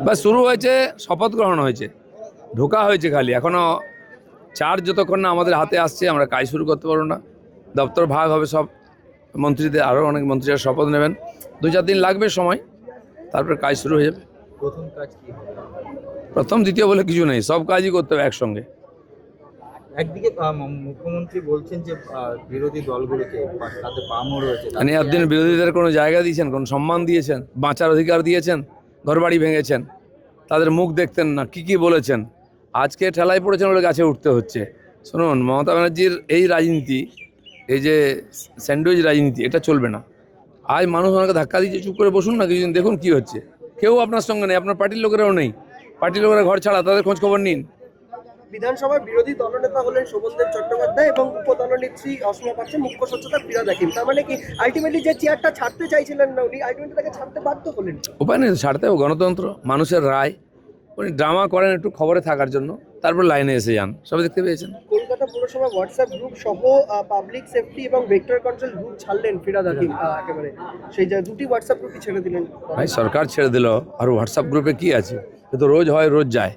বাস শুরু হয়েছে, শপথ গ্রহণ হয়েছে, ঢোকা হয়েছে, খালি এখনো চার্জ যতক্ষণ না আমাদের হাতে আসছে আমরা কাজ শুরু করতে পারবো না। দপ্তর ভাগ হবে সব মন্ত্রীদের, আরও অনেক মন্ত্রীরা শপথ নেবেন, 2-4 দিন লাগবে সময়, তারপরে কাজ শুরু হয়ে যাবে। প্রথম কাজ কি হবে? প্রথম দ্বিতীয় বলে কিছু নেই, সব কাজই করতে হবে একসঙ্গে। একদিকে মুখ্যমন্ত্রী বলছেন যে বিরোধী দলগুলোকে তাতে বামও রয়েছে, মানে আপনি বিরোধীদের কোনো জায়গা দিয়েছেন, কোনো সম্মান দিয়েছেন, বাঁচার অধিকার দিয়েছেন? ঘরবাড়ি ভেঙেছেন, তাদের মুখ দেখতেন না, কি বলেছেন, আজকে ঠেলায় পড়েছেন বলে গাছে উঠতে হচ্ছে। শুনুন, মমতা ব্যানার্জির এই রাজনীতি, এই যে স্যান্ডউইচ রাজনীতি, এটা চলবে না। আজ মানুষ ওনাকে ধাক্কা দিচ্ছে, চুপ করে বসুন না, কিছুদিন দেখুন কি হচ্ছে। কেউ আপনার সঙ্গে নেই, আপনার পার্টির লোকেরাও নেই, পার্টির লোকেরা ঘর ছাড়া, তাদের খোঁজ খবর নিন। বিধানসভার বিরোধী দলনেতা হলেন শোভনদেব চট্টোপাধ্যায় এবং উপদলনেত্রী অসীমা পাত্র, মুখ্য সচেতক ফিরহাদ হাকিম। তার মানে কি আলটিমেটলি যে চেয়ারটা ছাড়তে চাইছিলেন না উনি, আলটিমেটলি তাকে ছাড়তে বাধ্য হলেন? উপায় নেই, ছাড়তে হবে, গণতন্ত্র, মানুষের রায়। উনি ড্রামা করেন একটু খবরে থাকার জন্য, তারপর লাইনে এসে যান, সবাই দেখতে পেয়েছেন। কলকাতা পুরসভা হোয়াটসঅ্যাপ গ্রুপ সহ পাবলিক সেফটি এবং ভেক্টর কন্ট্রোল গ্রুপ ছাড়লেন ফিরহাদ হাকিম। একেবারে সেই যে দুটি হোয়াটসঅ্যাপ গ্রুপই ছেড়ে দিলেন। ভাই সরকার ছেড়ে দিল, আর হোয়াটসঅ্যাপ গ্রুপে কি আছে? এ তো রোজ হয়, রোজ যায়।